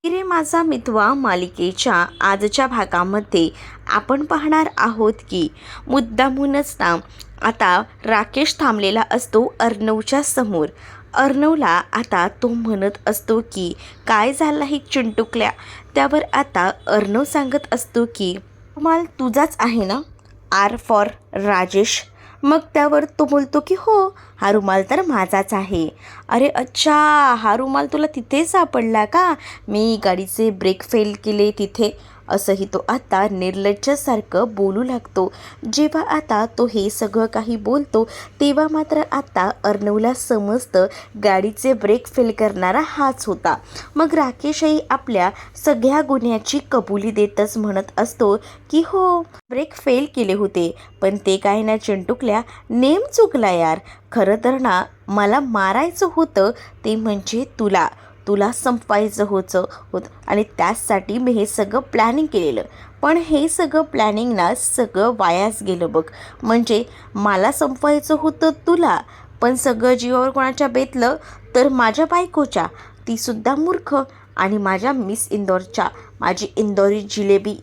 रे माझा मितवा मालिकेच्या आजच्या भागामध्ये आपण पाहणार आहोत की मुद्दामूनच ना आता राकेश थांबलेला असतो अर्णवच्या समोर. अर्णवला आता तो म्हणत असतो की काय झालं ही चिंटुकल्या. त्यावर आता अर्णव सांगत असतो की रुमाल तुझाच आहे ना, आर फॉर राजेश. मग त्यावर तो बोलतो की हो, हा रुमाल तर माझाच आहे. अरे अच्छा, हा रुमाल तुला तिथे सापडला का, मी गाडीचे ब्रेक फेल केले तिथे, असंही तो आता निर्लज्जासारखं बोलू लागतो. जेव्हा आता तो हे सगळं काही बोलतो तेव्हा मात्र आता अर्णवला समजतं गाडीचे ब्रेक फेल करणारा हाच होता. मग राकेशही आपल्या सगळ्या गुन्ह्याची कबुली देतच म्हणत असतो की हो, ब्रेक फेल केले होते, पण ते काय ना चिंटुकल्या, नेम चुकला यार. खरं तर ना मला मारायचं होतं, ते म्हणजे तुला तुला संपवायचं होतं आणि त्याचसाठी मी हे सगळं प्लॅनिंग केलेलं. पण हे सगळं प्लॅनिंग ना सगळं वायाच गेलं बघ. म्हणजे मला संपवायचं होतं तुला, पण सगळं जीवावर कोणाच्या बेतलं तर माझ्या बायकोच्या. तीसुद्धा मूर्ख. आणि माझ्या मिस इंदौरच्या, माझी इंदौरी जिलेबी,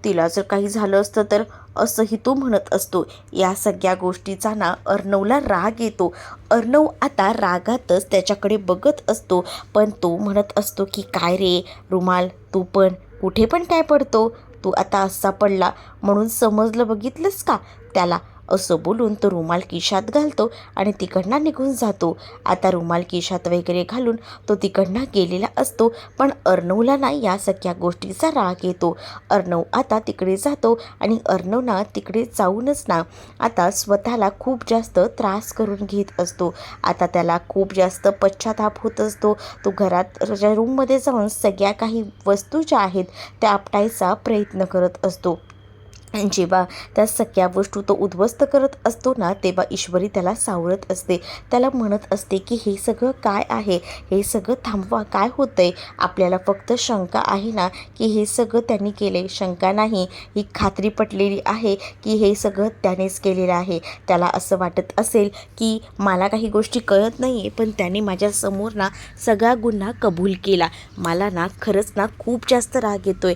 तिला जर काही झालं असतं तर, असंही तो म्हणत असतो. या सगळ्या गोष्टीचा ना अर्णवला राग येतो. अर्णव आता रागातच त्याच्याकडे बघत असतो, पण तो म्हणत असतो की काय रे रुमाल, तू पण कुठे पण काय पडतो, तू आता असा पडला म्हणून समजलं, बघितलंस का त्याला. असं बोलून तो रुमाल खिशात घालतो आणि तिकडनं निघून जातो. आता रुमाल खिशात वगैरे घालून तो तिकडनं गेलेला असतो, पण अर्णवला ना या सगळ्या गोष्टीचा राग येतो. अर्णव आता तिकडे जातो आणि अर्णव ना तिकडे जाऊनच ना आता स्वतःला खूप जास्त त्रास करून घेत असतो. आता त्याला खूप जास्त पश्चाताप होत असतो. तो घरात रूममध्ये जाऊन सगळ्या काही वस्तू ज्या आहेत त्या आपटायचा प्रयत्न करत असतो. जेव्हा त्या सगळ्या वस्तू तो उद्ध्वस्त करत असतो ना, तेव्हा ईश्वरी त्याला सावरत असते. त्याला म्हणत असते की हे सगळं काय आहे, हे सगळं थांबवा, काय होतंय. आपल्याला फक्त शंका आहे ना की हे सगळं त्यांनी केले, शंका नाही, ही खात्री पटलेली आहे की हे सगळं त्यानेच केलेलं आहे. त्याला असं वाटत असेल की मला काही गोष्टी कळत नाही आहे, पण त्याने माझ्यासमोर ना सगळा गुन्हा कबूल केला. मला ना खरंच ना खूप जास्त राग येतोय.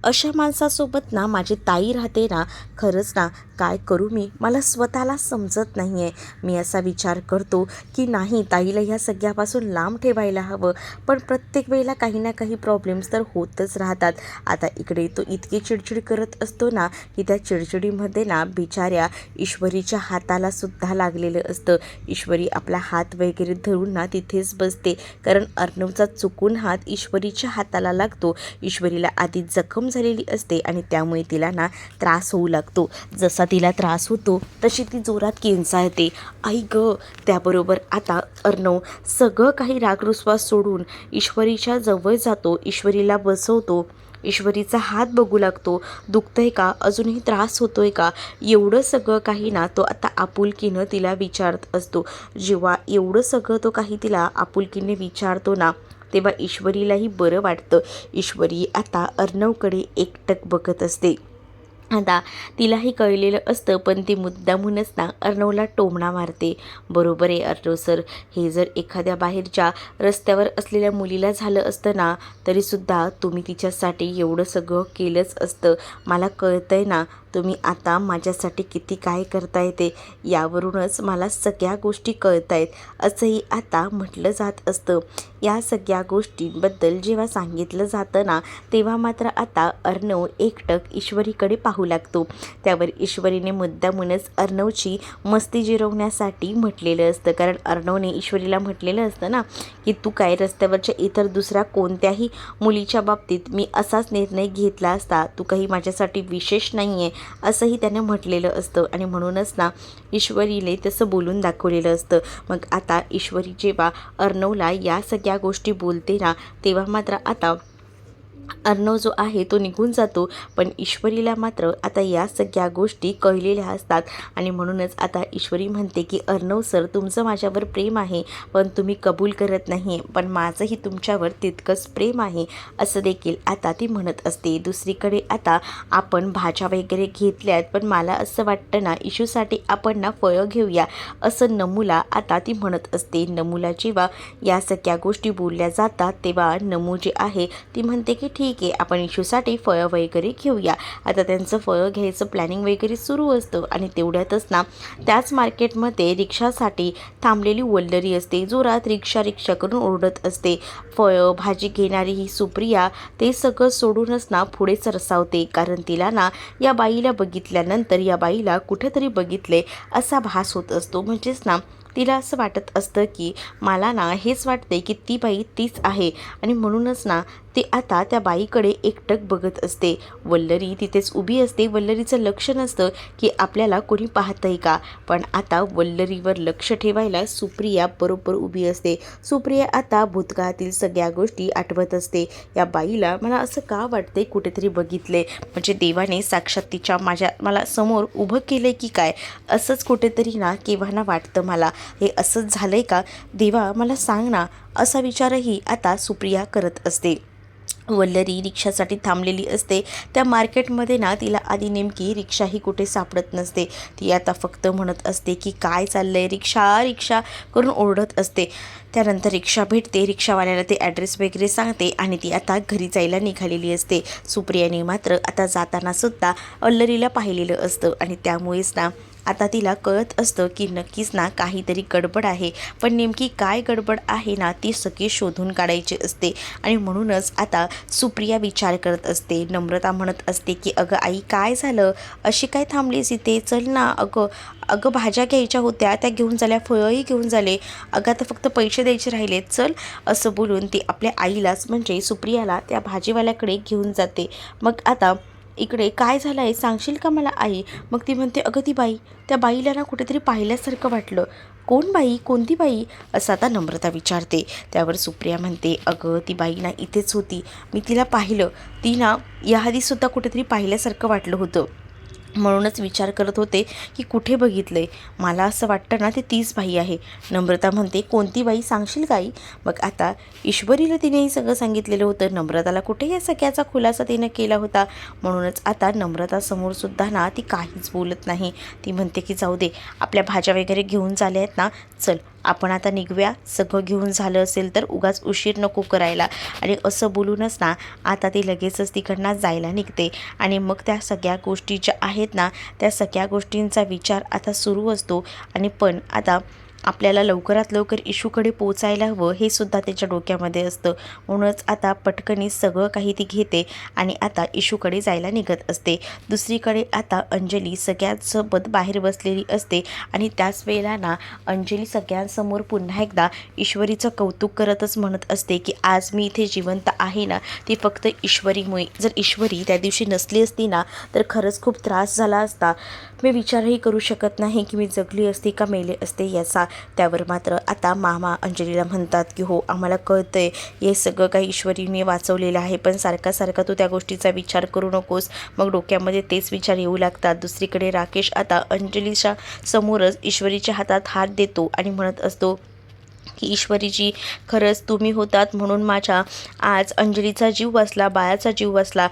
अशा माणसासोबत ना माझी ताई राहते ना, खरंच ना काय करू मी, मला स्वतःला समजत नाही आहे. मी असा विचार करतो की नाही, ताईला ह्या सगळ्यापासून लांब ठेवायला हवं, पण प्रत्येक वेळेला काही ना काही प्रॉब्लेम्स तर होतच राहतात. आता इकडे तो इतकी चिडचिड करत असतो ना की त्या चिडचिडीमध्ये ना बिचाऱ्या ईश्वरीच्या हाताला सुद्धा लागलेलं असतं. ईश्वरी आपला हात वगैरे धरून ना तिथेच बसते, कारण अर्णवचा चुकून हात ईश्वरीच्या हाताला लागतो. ईश्वरीला आधी जखम झालेली असते आणि त्यामुळे तिला ना त्रास होऊ लागतो. जसा तिला त्रास होतो तशी ती जोरात किंचाळते, आई ग. त्याबरोबर आता अर्णव सगळं काही रागरुसवा सोडून ईश्वरीच्या जवळ जातो, ईश्वरीला बसवतो, ईश्वरीचा हात बघू लागतो. दुखतंय का, अजूनही त्रास होतोय का, एवढं सगळं काही ना तो आता आपुलकीनं तिला विचारत असतो. जेव्हा एवढं सगळं तो काही तिला आपुलकीने विचारतो ना, तेव्हा ईश्वरीलाही बरं वाटतं. ईश्वरी आता अर्णवकडे एकटक बघत असते. आता तिलाही कळलेलं असतं, पण ती मुद्दामूनच ना अर्णवला टोमणा मारते. बरोबर आहे अर्णव सर, हे जर एखाद्या बाहेरच्या रस्त्यावर असलेल्या मुलीला झालं असतं ना, तरीसुद्धा तुम्ही तिच्यासाठी एवढं सगळं केलंच असतं. मला कळतंय ना तुम्ही आता माझ्यासाठी किती काय करताय ते, यावरूनच मला सगळ्या गोष्टी कळत आहेत, असंही आता म्हटलं जात असतं. या सगळ्या गोष्टींबद्दल जेव्हा सांगितलं जातं ना, तेव्हा मात्र आता अर्णव एकटक ईश्वरीकडे पाहू लागतो. त्यावर ईश्वरीने मुद्दामूनच अर्णवची मस्ती जिरवण्यासाठी म्हटलेलं असतं, कारण अर्णवने ईश्वरीला म्हटलेलं असतं ना की तू काय रस्त्यावरच्या इतर दुसऱ्या कोणत्याही मुलीच्या बाबतीत मी असाच निर्णय घेतला असता, तू काही माझ्यासाठी विशेष नाही आहे, असंही त्याने म्हटलेलं असतं. आणि म्हणूनच ना ईश्वरीने तसं बोलून दाखवलेलं असतं. मग आता ईश्वरी जेव्हा अर्णवला या सगळ्या गोष्टी बोलते ना, तेव्हा मात्र आता अर्णव जो आहे तो निघून जातो. पण ईश्वरीला मात्र आता या सगळ्या गोष्टी कळलेल्या असतात आणि म्हणूनच आता ईश्वरी म्हणते की अर्णव सर, तुमचं माझ्यावर प्रेम आहे पण तुम्ही कबूल करत नाही, पण माझंही तुमच्यावर तितकंच प्रेम आहे असं देखील आता ती म्हणत असते. दुसरीकडे आता आपण भाज्या वगैरे घेतल्यात, पण मला असं वाटतं ना इशूसाठी आपण ना फळं घेऊया असं नमूला आता ती म्हणत असते. नमूला जेव्हा या सगळ्या गोष्टी बोलल्या जातात तेव्हा नमू जे आहे ती म्हणते की ठीक आहे, आपण इशूसाठी फळं वगैरे घेऊया. आता त्यांचं फळं घ्यायचं प्लॅनिंग वगैरे सुरू असतं आणि तेवढ्यातच ना त्याच मार्केटमध्ये रिक्षासाठी थांबलेली वल्लरी असते. जोरात रिक्षा करून ओरडत असते. फळं भाजी घेणारी ही सुप्रिया ते सगळं सोडूनच ना पुढे सरसावते, कारण तिला ना या बाईला बघितल्यानंतर या बाईला कुठेतरी बघितले असा भास होत असतो. म्हणजेच ना तिला असं वाटत असतं की मला ना हेच वाटते की ती बाई तीच आहे आणि म्हणूनच ना ती आता त्या बाईकडे एकटक बघत असते. वल्लरी तिथेच उभी असते. वल्लरीचं लक्ष नसतं की आपल्याला कोणी पाहतंय का, पण आता वल्लरीवर लक्ष ठेवायला सुप्रिया बरोबर उभी असते. सुप्रिया आता भूतकाळातील सगळ्या गोष्टी आठवत असते. या बाईला मला असं का वाटते कुठेतरी बघितले, म्हणजे देवाने साक्षात तिच्या मला समोर उभं केलं की काय, असंच कुठेतरी ना केव्हा वाटतं मला. हे असंच झालंय का देवा, मला सांग ना, असा विचारही आता सुप्रिया करत असते. वल्लरी रिक्षासाठी थांबलेली असते. त्या मार्केटमध्ये ना तिला आधी नेमकी रिक्षाही कुठे सापडत नसते. ती आता फक्त म्हणत असते की काय चाललंय, रिक्षा रिक्षा करून ओरडत असते. त्यानंतर रिक्षा भेटते. रिक्षावाल्याला ते ॲड्रेस वगैरे सांगते आणि ती आता घरी जायला निघालेली असते. सुप्रियाने मात्र आता जाताना सुद्धा वल्लरीला पाहिलेलं असतं आणि त्यामुळेच ना आता तिला कळत असतं की नक्कीच ना काहीतरी गडबड आहे, पण नेमकी काय गडबड आहे ना ती सगळी शोधून काढायची असते. आणि म्हणूनच आता सुप्रिया विचार करत असते. नम्रता म्हणत असते की अगं आई, काय झालं, अशी काय थांबलीस इथे, चल ना अगं भाज्या घ्यायच्या होत्या त्या घेऊन झाल्या, फळंही घेऊन झाले, अगं आता फक्त पैसे द्यायचे राहिलेत, चल असं बोलून ती आपल्या आईलाच म्हणजे सुप्रियाला त्या भाजीवाल्याकडे घेऊन जाते. मग आता इकडे काय झालं आहे सांगशील का मला आई. मग ती म्हणते अगं ती बाई, त्या बाईला ना कुठेतरी पाहिल्यासारखं वाटलं. कोण बाई, कोणती बाई असं आता नम्रता विचारते. त्यावर सुप्रिया म्हणते अगं ती बाई ना इथेच होती, मी तिला पाहिलं, ती ना याआधीसुद्धा कुठेतरी पाहिल्यासारखं वाटलं होतं, म्हणूनच विचार करत होते की कुठे बघितलंय, मला असं वाटतं ना ती तीच बाई आहे. नम्रता म्हणते कोणती बाई सांगशील काही. मग आता ईश्वरीला तिनेही सगळं सांगितलेलं होतं. नम्रताला कुठे या सगळ्याचा खुलासा तिने केला होता, म्हणूनच आता नम्रतासमोरसुद्धा ना ती काहीच बोलत नाही. ती म्हणते की जाऊ दे, आपल्या भाज्या वगैरे घेऊन झाल्या आहेत ना, चल आपण आता निघूया, सगळं घेऊन झालं असेल तर उगाच उशीर नको करायला. आणि असं बोलूनच ना आता ती लगेचच तिकडनं जायला निघते. आणि मग त्या सगळ्या गोष्टी ज्या आहेत ना त्या सगळ्या गोष्टींचा विचार आता सुरू असतो. आणि पण आता आपल्याला लवकरात लवकर इशूकडे पोचायला हवं हे सुद्धा त्याच्या डोक्यामध्ये असतं. म्हणूनच आता पटकनी सगळं काही ती घेते आणि आता इशूकडे जायला निघत असते. दुसरीकडे आता अंजली सगळ्यांसोबत बाहेर बसलेली असते आणि त्याच वेळेला ना अंजली सगळ्यांसमोर पुन्हा एकदा ईश्वरीचं कौतुक करतच म्हणत असते की आज मी इथे जिवंत आहे ना ती फक्त ईश्वरीमुळे. जर ईश्वरी त्या दिवशी नसली असती ना तर खरंच खूप त्रास झाला असता. मी विचारही करू शकत नाही की मी जगली असती का मेले असते याचा. त्यावर मात्र आता मामा अंजलीला म्हणतात की हो आम्हाला कळतंय हे सगळं काही ईश्वरीने वाचवलेलं आहे, पण सारखा तू त्या गोष्टीचा विचार करू नकोस. मग डोक्यामध्ये तेच विचार येऊ लागतात. दुसरीकडे राकेश आता अंजलीच्या समोरच ईश्वरीच्या हातात हात देतो आणि म्हणत असतो की ईश्वरीजी, खरंच तुम्ही होतात म्हणून माझ्या आज अंजलीचा जीव वाचला, बाळाचा जीव वाचला,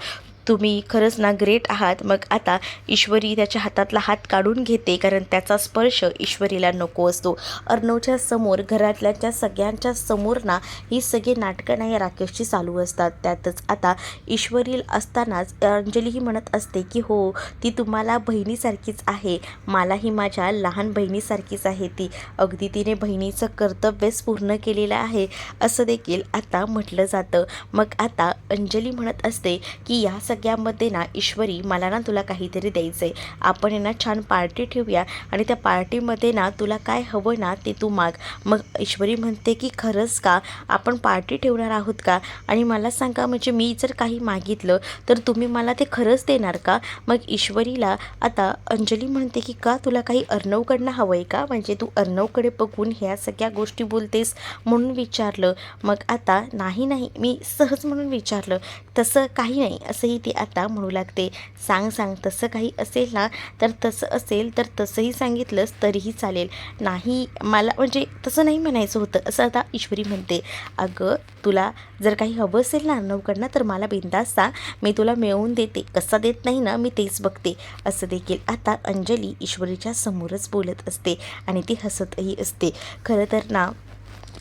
तुम्ही खरंच ना ग्रेट आहात. मग आता ईश्वरी त्याच्या हातातला हात काढून घेते, कारण त्याचा स्पर्श ईश्वरीला नको असतो. अर्णवच्या समोर घरातल्या त्या सगळ्यांच्या समोर ना ही सगळी नाटकं नाही राकेशची चालू असतात. त्यातच आता ईश्वरी असतानाच अंजलीही म्हणत असते की हो ती तुम्हाला बहिणीसारखीच आहे, मलाही माझ्या लहान बहिणीसारखीच आहे ती, अगदी तिने बहिणीचं कर्तव्यच पूर्ण केलेलं आहे असं देखील आता म्हटलं जातं. मग आता अंजली म्हणत असते की या सगळ्यामध्ये ना ईश्वरी मला ना तुला काहीतरी द्यायचं आहे, आपण ना छान पार्टी ठेवूया आणि त्या पार्टीमध्ये ना तुला काय हवं ना ते तू माग. मग ईश्वरी म्हणते की खरंच का, आपण पार्टी ठेवणार आहोत का, आणि मला सांगा म्हणजे मी जर काही मागितलं तर तुम्ही मला ते खरंच देणार का. मग ईश्वरीला आता अंजली म्हणते की का तुला काही अर्णवकडनं हवं आहे का, म्हणजे तू अर्णवकडे बघून ह्या सगळ्या गोष्टी बोलतेस म्हणून विचारलं. मग आता नाही नाही मी सहज म्हणून विचारलं, तसं काही नाही असंही ती आता म्हणू लागते. सांग सांग तसं काही असेल ना, तर तसं असेल तर तसंही सांगितलंस तरीही चालेल. नाही मला म्हणजे तसं नाही म्हणायचं होतं असं आता ईश्वरी म्हणते. अगं तुला जर काही हवं असेल ना अर्णवकडनं तर मला बिनधास्त सांग, मी तुला मिळवून देते, कसं देत नाही ना मी तेच बघते. असं देखील आता अंजली ईश्वरीच्या समोरच बोलत असते आणि ती हसतही असते. खरं तर ना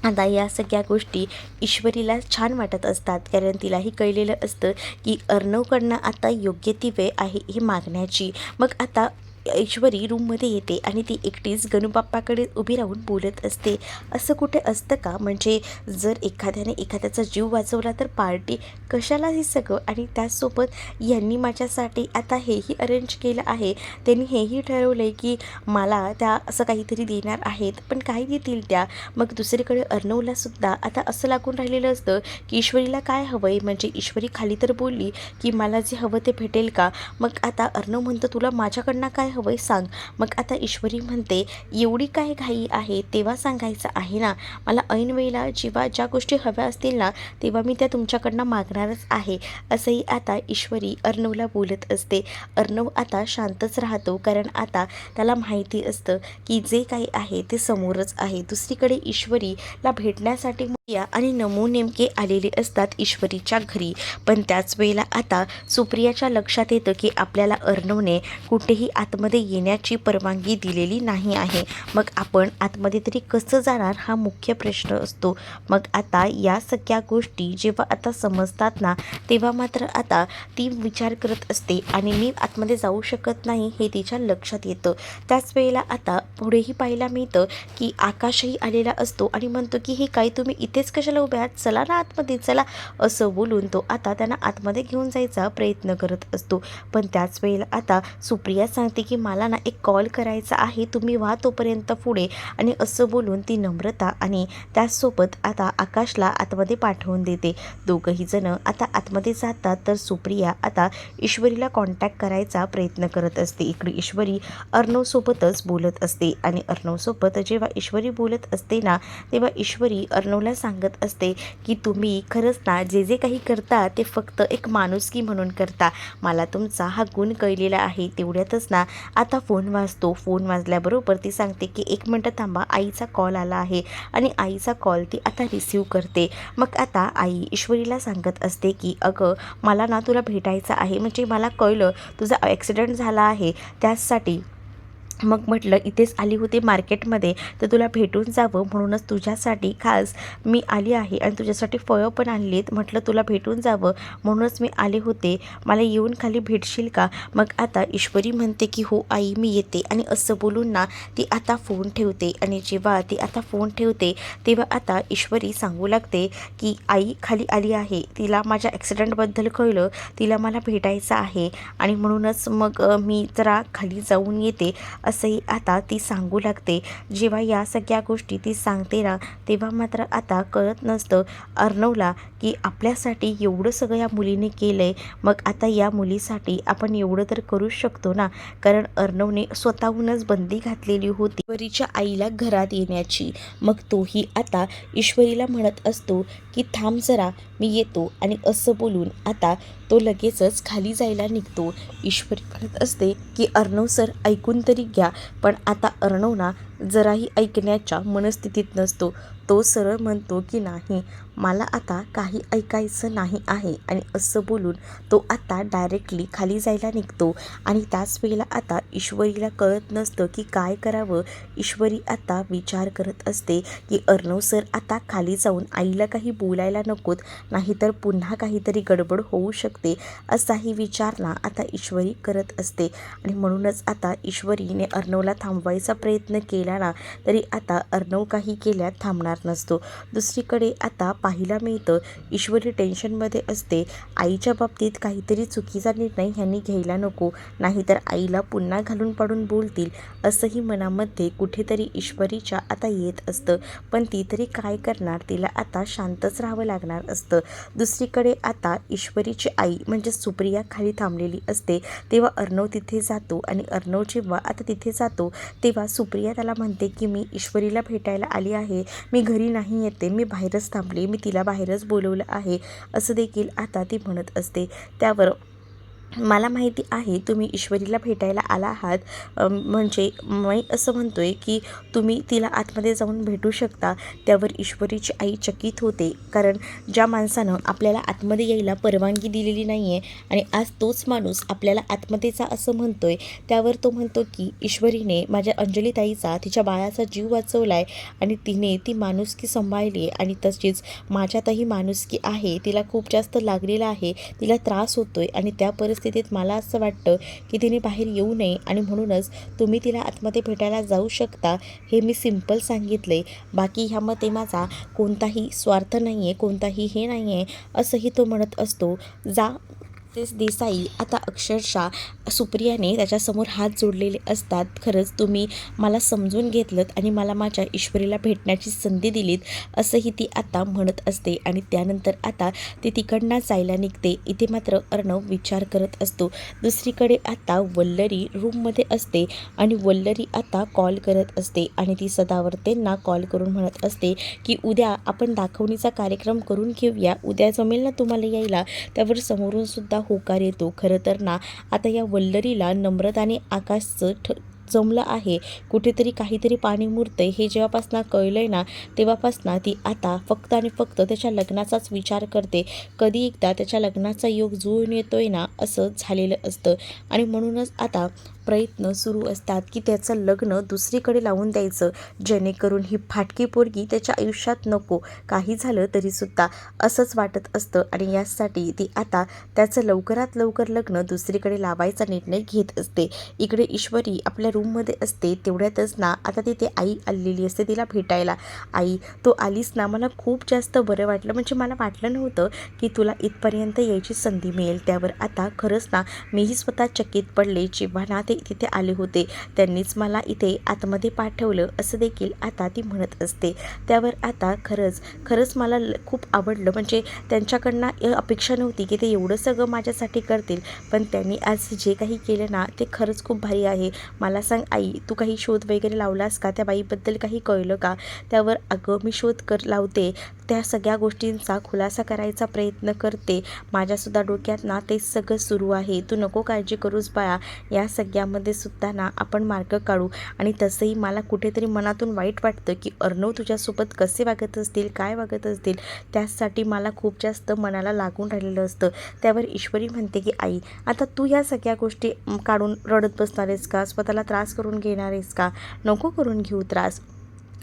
आता या सगळ्या गोष्टी ईश्वरीला छान वाटत असतात, कारण तिलाही कळलेलं असतं की अर्णवकडनं आता योग्य ती वेळ आहे हे मागण्याची. मग आता ईश्वरी रूममध्ये येते आणि ती एकटीच गणूबाप्पाकडे उभी राहून बोलत असते. असं कुठे असतं का, म्हणजे जर एखाद्याने एखाद्याचा जीव वाचवला तर पार्टी कशाला हे सगळं, आणि त्याचसोबत यांनी माझ्यासाठी आता हेही अरेंज केलं आहे, त्यांनी हेही ठरवलं आहे की मला त्या असं काहीतरी देणार आहेत, पण काय देतील त्या. मग दुसरीकडे अर्णवलासुद्धा आता असं लागून राहिलेलं असतं की ईश्वरीला काय हवं आहे, म्हणजे ईश्वरी खाली तर बोलली की मला जे हवं ते भेटेल का. मग आता अर्णव म्हणतो तुला माझ्याकडनं काय हवं आहे सांग. मग आता ईश्वरी म्हणते एवढी काय घाई आहे, तेव्हा सांगायचं आहे ना, मला ऐनवेळेला जेव्हा ज्या गोष्टी हव्या असतील ना तेव्हा मी त्या तुमच्याकडनं मागणारच आहे. असंही आता ईश्वरी अर्णवला बोलत असते. अर्णव आता शांतच राहतो, कारण आता त्याला माहिती असतं की जे काही आहे ते समोरच आहे. दुसरीकडे ईश्वरीला भेटण्यासाठी प्रिया आणि नमू नेमके आलेले असतात ईश्वरीच्या घरी. पण त्याच वेळेला आता सुप्रियाच्या लक्षात येतं की आपल्याला अर्णवने कुठेही आतमध्ये येण्याची परवानगी दिलेली नाही आहे. मग आपण आतमध्ये तरी कसं जाणार हा मुख्य प्रश्न असतो. मग आता या सगळ्या गोष्टी जेव्हा आता समजतात ना तेव्हा मात्र आता ती विचार करत असते आणि मी आतमध्ये जाऊ शकत नाही हे तिच्या लक्षात येतं. त्याच वेळेला आता पुढेही पाहायला मिळतं की आकाशही आलेला असतो आणि म्हणतो की हे काय तुम्ही इथेच कशाला उभे आहात, चला ना आतमध्ये चला, असं बोलून तो आता त्यांना आतमध्ये घेऊन जायचा प्रयत्न करत असतो. पण त्याच वेळेला आता सुप्रिया सांगते की मला ना एक कॉल करायचा आहे, तुम्ही व्हा तोपर्यंत पुढे, आणि असं बोलून ती नम्रता आणि त्याचसोबत आता आकाशला आतमध्ये पाठवून देते. दोघंही जण आता आतमध्ये जातात, तर सुप्रिया आता ईश्वरीला कॉन्टॅक्ट करायचा प्रयत्न करत असते. इकडे ईश्वरी अर्णवसोबतच बोलत असते आणि अर्णवसोबत जेव्हा ईश्वरी बोलत असते ना तेव्हा ईश्वरी अर्णवला सांगत असते की तुम्ही खरंच ना जे जे काही करता ते फक्त एक माणुसकी म्हणून करता, मला तुमचा हा गुण कळलेला आहे. तेवढ्यातच ना आता फोन वाजतो. फोन वाजल्याबरोबर ती सांगते की एक मिनटं थांबा, आईचा कॉल आला आहे, आणि आईचा कॉल ती आता रिसीव करते. मग आता आई ईश्वरीला सांगत असते की अगं मला ना तुला भेटायचं आहे, म्हणजे मला कळलं तुझा ॲक्सिडेंट झाला आहे त्याचसाठी मग म्हटलं इथेच आली होती मार्केटमध्ये तर तुला भेटून जावं, म्हणूनच तुझ्यासाठी खास मी आली आहे आणि तुझ्यासाठी फळं पण आणली आहेत, म्हटलं तुला भेटून जावं म्हणूनच मी आले होते, मला येऊन खाली भेटशील का. मग आता ईश्वरी म्हणते की हो आई मी येते, आणि असं बोलून ना ती आता फोन ठेवते. आणि जेव्हा ती आता फोन ठेवते तेव्हा आता ईश्वरी सांगू लागते की आई खाली आली आहे, तिला माझ्या ॲक्सिडेंटबद्दल कळलं, तिला मला भेटायचं आहे आणि म्हणूनच मग मी जरा खाली जाऊन येते, असंही आता ती सांगू लागते. जेव्हा या सगळ्या गोष्टी ती सांगते ना तेव्हा मात्र आता कळत नसतं अर्णवला की आपल्यासाठी एवढं सगळं या मुलीने केलं आहे, मग आता या मुलीसाठी आपण एवढं तर करूच शकतो ना, कारण अर्णवने स्वतःहूनच बंदी घातलेली होती ईश्वरीच्या आईला घरात येण्याची. मग तोही आता ईश्वरीला म्हणत असतो की थांब जरा मी येतो, आणि असं बोलून आता तो लगेचच खाली जायला निघतो. ईश्वरी म्हणत असते की अर्णव सर ऐकून तरी घ्या, पण आता अर्णव ना जराही ऐकण्याच्या मनस्थितीत नसतो. तो सरळ म्हणतो की नाही मला आता काही ऐकायचं नाही आहे, आणि असं बोलून तो आता डायरेक्टली खाली जायला निघतो. आणि त्याच वेळेला आता ईश्वरीला कळत नसतं की काय करावं. ईश्वरी आता विचार करत असते की अर्णव सर आता खाली जाऊन आईला काही बोलायला नकोत, नाहीतर पुन्हा काहीतरी गडबड होऊ शकते, असाही विचार ना आता ईश्वरी करत असते. आणि म्हणूनच आता ईश्वरीने अर्णवला थांबवायचा प्रयत्न केला ना तरी आता अर्णव काही केल्यात थांबणार नसतो. दुसरीकडे आता पाहायला मिळतं. ईश्वरी टेन्शनमध्ये असते. आईच्या बाबतीत काहीतरी चुकीचा निर्णय ह्यांनी घ्यायला नको, नाहीतर आईला पुन्हा घालून पाडून बोलतील असंही मनामध्ये कुठेतरी ईश्वरीच्या आता येत असतं. पण ती तरी काय करणार, तिला आता शांतच राहावं लागणार असतं. दुसरीकडे आता ईश्वरीची आई म्हणजे सुप्रिया खाली थांबलेली असते. तेव्हा अर्णव तिथे जातो आणि अर्णव जेव्हा आता तिथे जातो तेव्हा सुप्रिया त्याला म्हणते की मी ईश्वरीला भेटायला आली आहे, मी घरी नाही येते, मी बाहेरच थांबले, मी तिला बाहेरच बोलवलं आहे असं देखील आता ती म्हणत असते. त्यावर मला माहिती आहे तुम्ही ईश्वरीला भेटायला आला आहात, म्हणजे मी असं म्हणतोय की तुम्ही तिला आतमध्ये जाऊन भेटू शकता. त्यावर ईश्वरीची आई चकित होते, कारण ज्या माणसानं आपल्याला आतमध्ये यायला परवानगी दिलेली नाही आहे आणि आज तोच माणूस आपल्याला आतमध्ये जा असं म्हणतोय. त्यावर तो म्हणतो की ईश्वरीने माझ्या अंजलीताईचा, तिच्या बाळाचा जीव वाचवला आहे आणि तिने ती माणुसकी सांभाळली आहे आणि तशीच माझ्यातही माणुसकी आहे. तिला खूप जास्त लागलेला आहे, तिला त्रास होतोय आणि त्या परिस्थितीत मला असं वाटतं की तिने बाहेर येऊ नये आणि म्हणूनच तुम्ही तिला आतमध्ये भेटायला जाऊ शकता. हे मी सिंपल सांगितले, बाकी ह्यामध्ये माझा कोणताही स्वार्थ नाही आहे, कोणताही हे नाही आहे असंही तो म्हणत असतो. जा देसाई आता अक्षरशः सुप्रियाने त्याच्यासमोर हात जोडलेले असतात. खरंच तुम्ही मला समजून घेतलंत आणि मला माझ्या ईश्वरीला भेटण्याची संधी दिलीत असंही ती आता म्हणत असते. आणि त्यानंतर आता ती तिकडनं जायला निघते. इथे मात्र अर्णव विचार करत असतो. दुसरीकडे आता वल्लरी रूममध्ये असते आणि वल्लरी आता कॉल करत असते आणि ती सदावर्तेंना कॉल करून म्हणत असते की उद्या आपण दाखवणीचा कार्यक्रम करून घेऊया, उद्या जमेल ना तुम्हाला यायला. त्यावर समोरून सुद्धा होकार येतो. खरं तर ना आता या वल्लरीला नम्रताने आकाशचं जमलं आहे, कुठेतरी काहीतरी पाणी मुरतंय हे जेव्हापासनं कळलंय ना तेव्हापासनं ती आता फक्त आणि फक्त त्याच्या लग्नाचाच विचार करते. कधी एकदा त्याच्या लग्नाचा योग जुळून येतोय ना असं झालेलं असतं आणि म्हणूनच आता प्रयत्न सुरू असतात की त्याचं लग्न दुसरीकडे लावून द्यायचं, जेणेकरून ही फाटकी पोरगी त्याच्या आयुष्यात नको. काही झालं तरीसुद्धा असंच वाटत असतं आणि यासाठी ती आता त्याचं लवकरात लवकर लग्न दुसरीकडे लावायचा निर्णय घेत असते. इकडे ईश्वरी आपल्या रूममध्ये असते. तेवढ्यातच ना आता तिथे आई आलेली असते तिला भेटायला. आई तू आलीस ना, मला खूप जास्त बरं वाटलं, म्हणजे मला वाटलं नव्हतं की तुला इथपर्यंत यायची संधी मिळेल. त्यावर आता खरंच ना मीही स्वतः चकित पडले जेव्हा ना ते तिथे आले होते, त्यांनीच मला इथे आतमध्ये पाठवलं असं देखील आता ती म्हणत असते. त्यावर आता खरंच मला खूप आवडलं, म्हणजे त्यांच्याकडनं अपेक्षा नव्हती की ते एवढं सगळं माझ्यासाठी करतील, पण त्यांनी आज जे काही केलं ना ते खरंच खूप भारी आहे. मला सांग आई, तू काही शोध वगैरे लावलास का, त्या बाईबद्दल काही कळलं का? त्यावर अगं मी शोध लावते, त्या सगळ्या गोष्टींचा खुलासा करायचा प्रयत्न करते, माझ्यासुद्धा डोक्यात ना तेच सगळं सुरू आहे. तू नको काळजी करूस बाळा, या सगळ्यामध्ये सुद्धा ना आपण मार्ग काढू. आणि तसंही मला कुठेतरी मनातून वाईट वाटतं की अर्णव तुझ्यासोबत कसे वागत असतील, काय वागत असतील, त्यासाठी मला खूप जास्त मनाला लागून राहिलेलं असतं. त्यावर ईश्वरी म्हणते की आई आता तू या सगळ्या गोष्टी काढून रडत बसणार आहेस का, स्वतःला त्रास करून घेणार आहेस का? नको करून घेऊ त्रास.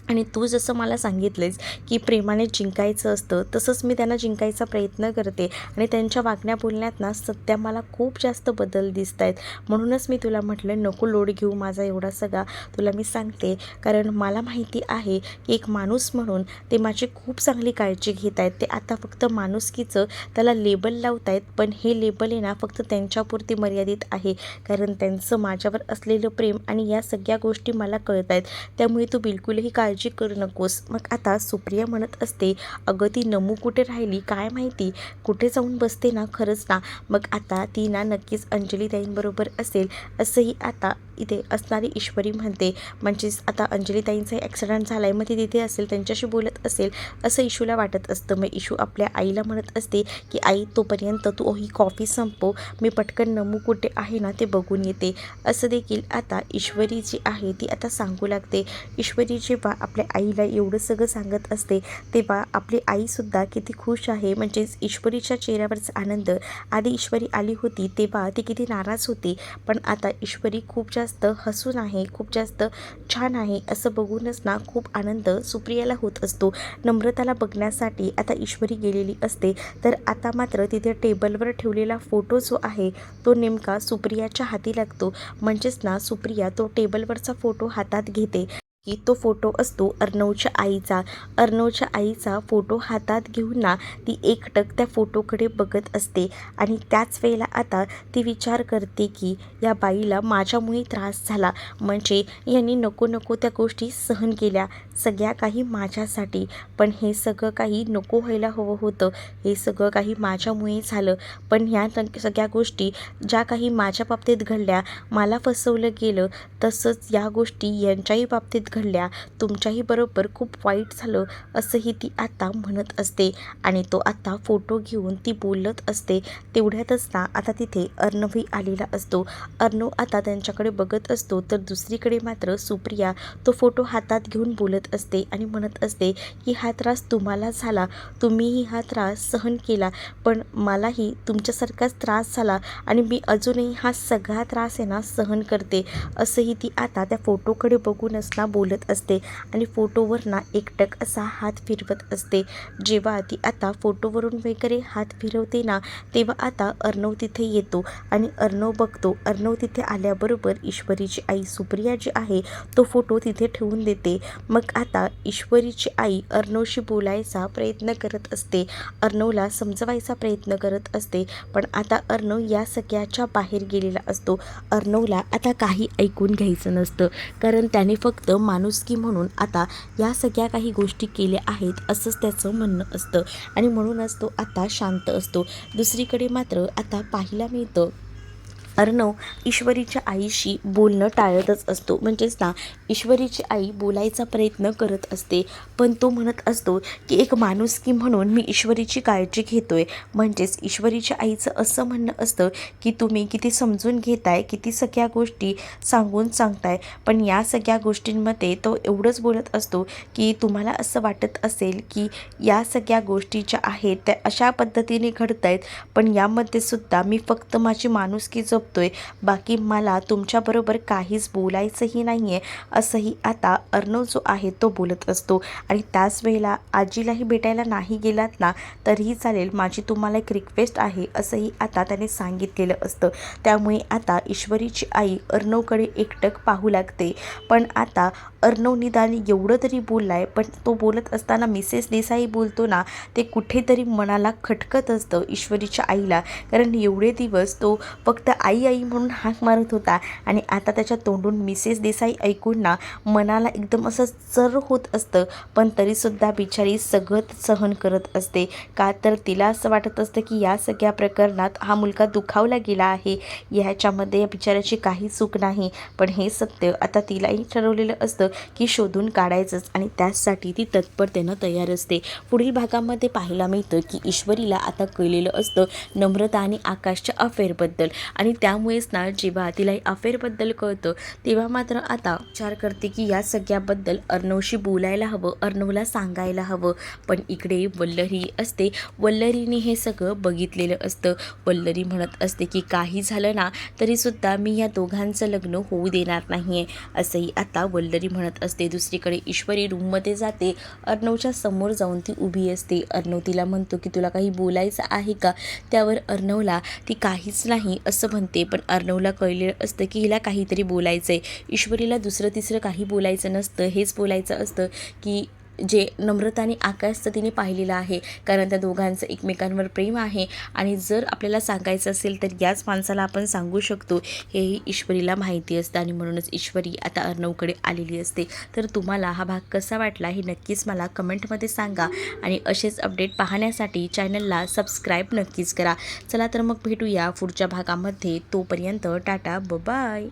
आणि तू जसं मला सांगितलेस की प्रेमाने जिंकायचं असतं, तसंच मी त्यांना जिंकायचा प्रयत्न करते आणि त्यांच्या वागण्या बोलण्यात ना सध्या मला खूप जास्त बदल दिसत आहेत. म्हणूनच मी तुला म्हटलं नको लोड घेऊ माझा एवढा सगळा, तुला मी सांगते, कारण मला माहिती आहे की एक माणूस म्हणून ते माझी खूप चांगली काळजी घेत आहेत. ते आता फक्त माणुसकीचं त्याला लेबल लावत आहेत, पण हे लेबल आहे ना फक्त त्यांच्यापुरती मर्यादित आहे, कारण त्यांचं माझ्यावर असलेलं प्रेम आणि या सगळ्या गोष्टी मला कळत आहेत. त्यामुळे तू बिलकुलही काळजी करू नकोस. मग आता सुप्रिया म्हणत असते अगं ती नमू कुठे राहिली काय माहिती, कुठे जाऊन बसते ना खरंच ना. मग आता ती ना नक्कीच अंजलीताईंबरोबर असेल असंही आता इथे असणारी ईश्वरी म्हणते. म्हणजेच आता अंजलीताईंचा ॲक्सिडेंट झाला आहे, मग ती तिथे असेल, त्यांच्याशी बोलत असेल असं इशूला वाटत असतं. मग इशू आपल्या आईला म्हणत असते की आई तोपर्यंत तू ही कॉफी संपव, मी पटकन नमू कुठे आहे ना ते बघून येते असं देखील आता ईश्वरी जी आहे ती आता सांगू लागते. ईश्वरी जेव्हा आपल्या आईला एवढं सगळं सांगत असते तेव्हा आपली आईसुद्धा किती खुश आहे. म्हणजेच ईश्वरीच्या चेहऱ्यावरचा आनंद, आधी ईश्वरी आली होती तेव्हा ती किती नाराज होती, पण आता ईश्वरी खूप जास्त हसून आहे, खूप जास्त छान आहे असं बघूनच ना खूप आनंद सुप्रियाला होत असतो. नम्रताला बघण्यासाठी आता ईश्वरी गेलेली असते, तर आता मात्र तिथे टेबलवर ठेवलेला फोटो जो आहे तो नेमका सुप्रियाच्या हाती लागतो. म्हणजेच ना सुप्रिया तो टेबलवरचा फोटो हातात घेते. की तो फोटो असतो अर्णवच्या आईचा. अर्णवच्या आईचा फोटो हातात घेऊन ना ती एकटक त्या फोटोकडे बघत असते आणि त्याच वेळेला आता ती विचार करते की या बाईला माझ्यामुळे त्रास झाला, म्हणजे यांनी नको नको त्या गोष्टी सहन केल्या, सगळ्या काही माझ्यासाठी. पण हे सगळं काही नको व्हायला हवं होतं, हे सगळं काही माझ्यामुळे झालं. पण ह्या सगळ्या गोष्टी ज्या काही माझ्या बाबतीत घडल्या, मला फसवलं गेलं, तसंच या गोष्टी यांच्याही बाबतीत घडल्या, तुमच्याही बरोबर खूप वाईट झालं, असंही ती आता म्हणत असते. आणि तो आता फोटो घेऊन ती बोलत असते. तेवढ्यातच ना आता तिथे अर्णवही आलेला असतो. अर्णव आता त्यांच्याकडे बघत असतो, तर दुसरीकडे मात्र सुप्रिया तो फोटो हातात घेऊन बोलत असते आणि म्हणत असते की हा त्रास तुम्हाला झाला, तुम्हीही हा त्रास सहन केला, पण मलाही तुमच्यासारखाच त्रास झाला आणि मी अजूनही हा सगळा त्रास आहे ना सहन करते, असंही ती आता त्या फोटोकडे बघूनच ना बोलत असते आणि फोटोवर ना एकटक असा हात फिरवत असते. जेव्हा ती आता फोटोवरून वगैरे हात फिरवते ना, तेव्हा आता अर्णव तिथे येतो आणि अर्णव बघतो. अर्णव तिथे आल्याबरोबर ईश्वरीची आई सुप्रिया जी आहे तो फोटो तिथे ठेवून देते. मग आता ईश्वरीची आई अर्णवशी बोलायचा प्रयत्न करत असते, अर्णवला समजवायचा प्रयत्न करत असते, पण आता अर्णव या सगळ्याच्या बाहेर गेलेला असतो. अर्णवला आता काही ऐकून घ्यायचं नसतं, कारण त्याने फक्त माणुसकी म्हणून आता या सगळ्या काही गोष्टी केल्या आहेत असंच त्याचं म्हणणं असतं आणि म्हणूनच तो आता शांत असतो. दुसरीकडे मात्र आता पाहायला मिळतं अर्णव ईश्वरीच्या आईशी बोलणं टाळतच असतो. म्हणजेच ना ईश्वरीची आई बोलायचा प्रयत्न करत असते, पण तो म्हणत असतो की एक माणुसकी म्हणून मी ईश्वरीची काळजी घेतोय. म्हणजेच ईश्वरीच्या आईचं असं म्हणणं असतं की तुम्ही किती समजून घेताय, किती सगळ्या गोष्टी सांगून सांगताय, पण या सगळ्या गोष्टींमध्ये तो एवढंच बोलत असतो की तुम्हाला असं वाटत असेल की या सगळ्या गोष्टी ज्या आहेत त्या अशा पद्धतीने घडत आहेत, पण यामध्ये सुद्धा मी फक्त माझी माणुसकी जपतोय, बाकी मला तुमच्याबरोबर काहीच बोलायचंही नाही आहे, असंही आता अर्णव जो आहे तो बोलत असतो. आणि त्याच वेळेला आजीलाही भेटायला नाही गेलात ना तरीही चालेल, माझी तुम्हाला एक रिक्वेस्ट आहे, असंही आता त्याने सांगितलेलं असतं. त्यामुळे आता ईश्वरीची आई अर्णवकडे एकटक पाहू लागते. पण आता अर्णव निदान एवढं तरी बोललाय, पण तो बोलत असताना मिसेस देसाई बोलतो ना, ते कुठेतरी मनाला खटकत असतं ईश्वरीच्या आईला, कारण एवढे दिवस तो फक्त आई आई म्हणून हाक मारत होता आणि आता त्याच्या तोंडून मिसेस देसाई ऐकून ना मनाला एकदम असं चर होत असतं. पण तरीसुद्धा बिचारी सगळं सहन करत असते, का तर तिला असं वाटत असतं की या सगळ्या प्रकरणात हा मुलगा दुखावला गेला आहे, ह्याच्यामध्ये या बिचाऱ्याची काही चूक नाही. पण हे सत्य आता तिलाही ठरवलेलं असतं की शोधून काढायचंच आणि त्यासाठी ती तत्परतेनं तयार असते. पुढील भागामध्ये पाहायला मिळतं की ईश्वरीला आता कळलेलं असतं नम्रता आणि आकाशच्या अफेअरबद्दल, आणि त्यामुळेच ना जेव्हा तिला अफेअरबद्दल कळतं तेव्हा मात्र आता विचार करते की या सगळ्याबद्दल अर्णवशी बोलायला हवं, अर्णवला सांगायला हवं. पण इकडे वल्लरी असते, वल्लरीने हे सगळं बघितलेलं असतं. वल्लरी म्हणत असते की काही झालं ना तरीसुद्धा मी या दोघांचं लग्न होऊ देणार नाही आहे, असंही आता वल्लरी म्हणत असते. दुसरीकडे ईश्वरी रूममध्ये जाते, अर्णवच्या समोर जाऊन ती उभी असते. अर्णव तिला म्हणतो की तुला काही बोलायचं आहे का, त्यावर अर्णवला ती काहीच नाही असं म्हणते. पण अर्णवला कळलेलं असतं की हिला काहीतरी बोलायचं आहे. ईश्वरीला दुसरं तिसरं काही बोलायचं नसतं, हेच बोलायचं असतं की जे नम्रता आणि आकाशचं तिने पाहिलेलं आहे, कारण त्या दोघांचं एकमेकांवर प्रेम आहे आणि जर आपल्याला सांगायचं असेल तर याच माणसाला आपण सांगू शकतो, हेही ईश्वरीला माहिती असतं आणि म्हणूनच ईश्वरी आता अर्णवकडे आलेली असते. तर तुम्हाला हा भाग कसा वाटला हे नक्कीच मला कमेंटमध्ये सांगा आणि असेच अपडेट पाहण्यासाठी चॅनलला सबस्क्राईब नक्कीच करा. चला तर मग भेटूया पुढच्या भागामध्ये, तोपर्यंत टाटा बाय.